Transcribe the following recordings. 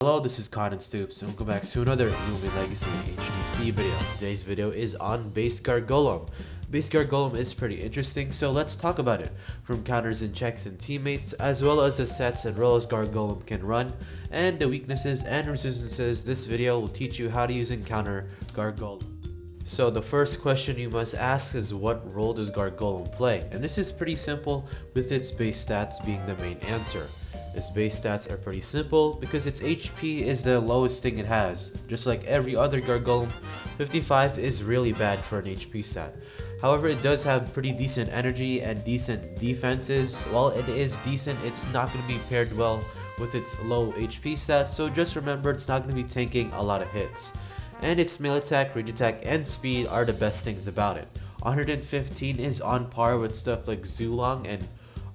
Hello, this is Cotton Stoops, and welcome back to another Lumen Legacy HTUC video. Today's video is on base Gargolem. Base Gargolem is pretty interesting, so let's talk about it. From counters and checks and teammates, as well as the sets and roles Gargolem can run, and the weaknesses and resistances, this video will teach you how to use and counter Gargolem. So the first question you must ask is, what role does Gargolem play? And this is pretty simple, with its base stats being the main answer. Its base stats are pretty simple because its HP is the lowest thing it has. Just like every other Gargolem, 55 is really bad for an HP stat. However, it does have pretty decent energy and decent defenses. While it is decent, it's not going to be paired well with its low HP stat, so just remember it's not going to be tanking a lot of hits. And its melee attack, range attack, and speed are the best things about it. 115 is on par with stuff like Zulong and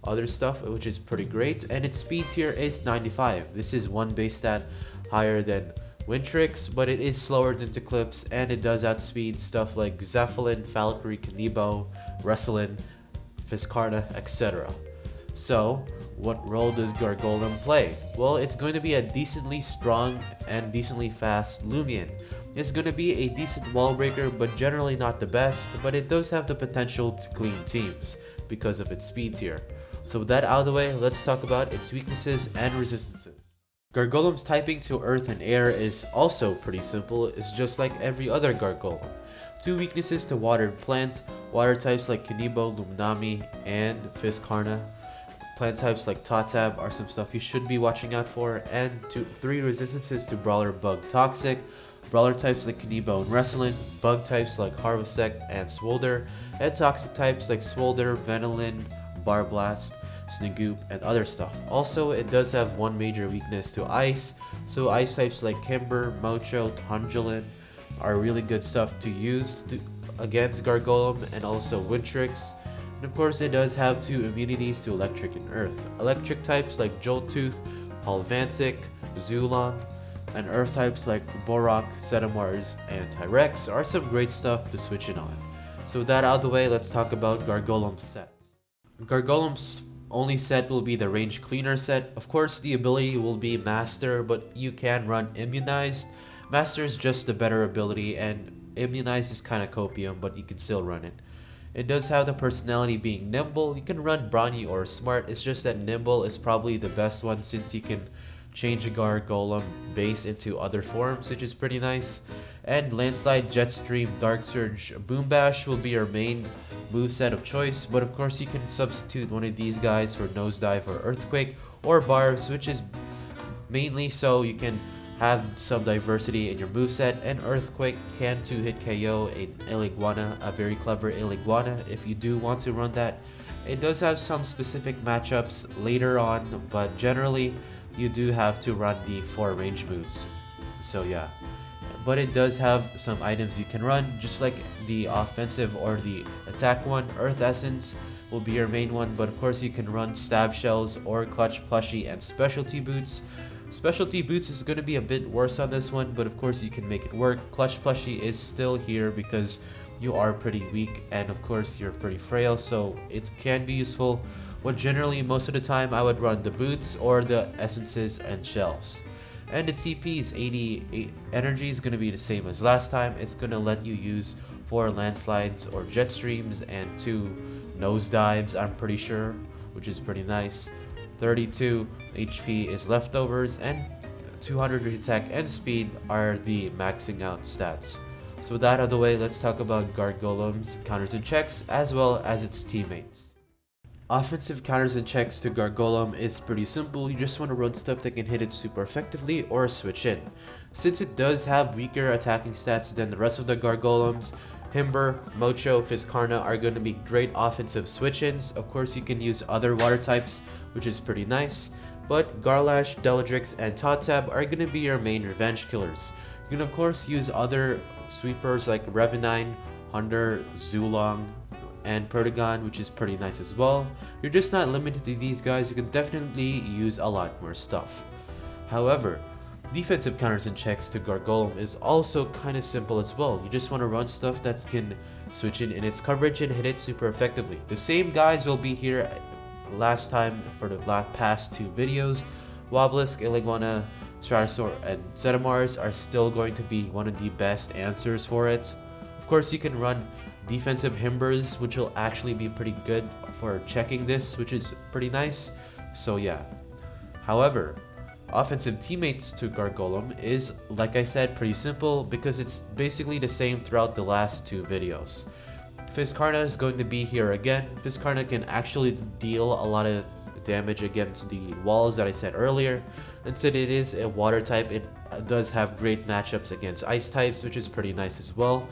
other stuff, which is pretty great, and its speed tier is 95. This is one base stat higher than Wintrix, but it is slower than Eclipse, and it does outspeed stuff like Zeppelin, Valkyrie, C.B.O, Wrestling, Fiskarna, etc. So, what role does Gargolem play? Well, it's going to be a decently strong and decently fast Lumion. It's going to be a decent wall breaker, but generally not the best, but it does have the potential to clean teams because of its speed tier. So with that out of the way, let's talk about its weaknesses and resistances. Gargolem's typing to earth and air is also pretty simple. It's just like every other Gargolem. Two weaknesses to water and plant, water types like C.B.O, Luminami, and Fiskarna. Plant types like Totab are some stuff you should be watching out for, and three resistances to Brawler, Bug, Toxic. Brawler types like C.B.O and Wrestling, Bug types like Harvestek and Swolder, and Toxic types like Swolder, Venilin, Barblast, Snegoop, and other stuff. Also, it does have one major weakness to ice, so ice types like Kimber, Mocho, Tundulin are really good stuff to use against Gargolem, and also Wintrix. And of course, it does have two immunities to electric and earth. Electric types like Jolttooth, Polvantic, Zulong, and earth types like Borok, Setamars, and Tyrex are some great stuff to switch in on. So with that out of the way, let's talk about Gargolem's sets. Gargolem's only set will be the range cleaner set. Of course, the ability will be Master, but you can run Immunized. Master is just a better ability, and Immunized is kind of copium, but you can still run it. It does have the personality being Nimble. You can run Brawny or Smart. It's just that Nimble is probably the best one since you can change a Gargolem base into other forms, which is pretty nice. And Landslide, Jetstream, Dark Surge, Boom Bash will be your main moveset of choice, but of course you can substitute one of these guys for Nosedive or Earthquake, or Barbs, which is mainly so you can have some diversity in your moveset. And Earthquake can 2-hit KO an Iliguana, a very clever Iliguana, if you do want to run that. It does have some specific matchups later on, but generally you do have to run the 4 range moves. So yeah. But it does have some items you can run, just like the offensive or the attack one. Earth Essence will be your main one, but of course you can run Stab Shells or Clutch Plushie and Specialty Boots. Specialty Boots is going to be a bit worse on this one, but of course you can make it work. Clutch Plushie is still here because you are pretty weak, and of course you're pretty frail, so it can be useful. But generally, most of the time, I would run the boots or the essences and shells. And the TP's 88 energy is going to be the same as last time. It's going to let you use 4 landslides or jet streams and 2 nosedives, I'm pretty sure, which is pretty nice. 32 HP is leftovers, and 200 attack and speed are the maxing out stats. So with that out of the way, let's talk about Gargolem's counters and checks, as well as its teammates. Offensive counters and checks to Gargolem is pretty simple. You just want to run stuff that can hit it super effectively or switch in. Since it does have weaker attacking stats than the rest of the Gargolems, Himber, Mocho, Fiskarna are going to be great offensive switch-ins. Of course, you can use other water types, which is pretty nice, but Garlash, Deladrix, and Totab are going to be your main revenge killers. You can of course use other sweepers like Revenine, Hunter, Zulong, and Pertagon, which is pretty nice as well. You're just not limited to these guys, you can definitely use a lot more stuff. However, defensive counters and checks to Gargolem is also kind of simple as well. You just want to run stuff that can switch in its coverage and hit it super effectively. The same guys will be here last time for the past 2 videos. Wobblisk, Iliguana, Stratosaur and Zetamars are still going to be one of the best answers for it. Of course, you can run defensive Himbers, which will actually be pretty good for checking this, which is pretty nice. So yeah. However, offensive teammates to Gargolem is, like I said, pretty simple because it's basically the same throughout the last two videos. Fizzcarna is going to be here again. Fizzcarna can actually deal a lot of damage against the walls that I said earlier. And since it is a water type, it does have great matchups against ice types, which is pretty nice as well.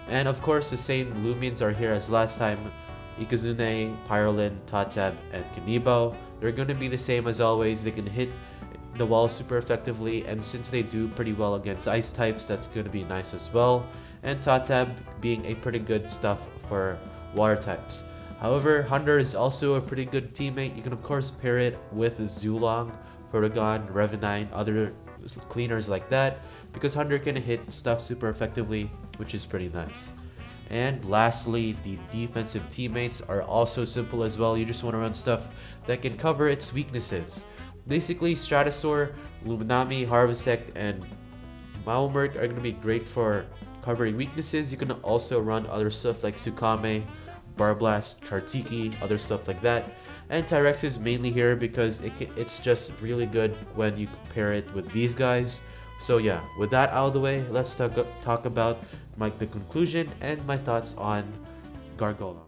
And of course, the same Lumions are here as last time. Ikazune, Pyrolin, Tatab, and C.B.O. They're going to be the same as always. They can hit the wall super effectively, and since they do pretty well against ice types, that's going to be nice as well. And Tatab being a pretty good stuff for water types. However, Hunter is also a pretty good teammate. You can of course pair it with Zulong, Protogon, Revenine, other cleaners like that, because Hunter can hit stuff super effectively, which is pretty nice. And lastly, the defensive teammates are also simple as well. You just want to run stuff that can cover its weaknesses. Basically, Stratosaur, Luminami, Harvestect, and Maomurk are going to be great for covering weaknesses. You can also run other stuff like Tsukame, Barblast, Chartiki, other stuff like that. And Tyrex is mainly here because it's just really good when you compare it with these guys. So yeah, with that out of the way, let's talk about the conclusion and my thoughts on Gargolem.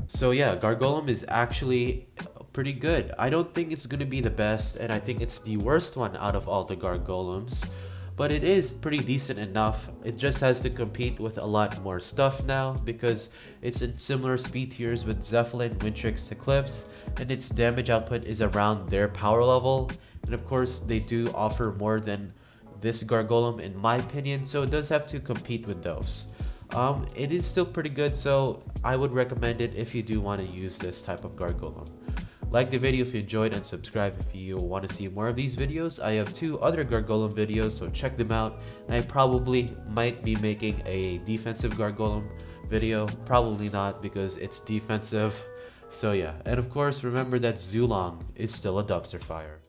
So yeah, Gargolem is actually pretty good. I don't think it's gonna be the best, and I think it's the worst one out of all the Gargolems, but it is pretty decent enough. It just has to compete with a lot more stuff now because it's in similar speed tiers with Zeppelin, Wintrix, Eclipse, and its damage output is around their power level. And of course, they do offer more than this Gargolem in my opinion, so it does have to compete with those. It is still pretty good, so I would recommend it if you do want to use this type of Gargolem. Like the video if you enjoyed, and subscribe if you want to see more of these videos. I have 2 other Gargolem videos, so check them out. And I probably might be making a defensive Gargolem video. Probably not because it's defensive. So yeah, and of course remember that Zulong is still a dumpster fire.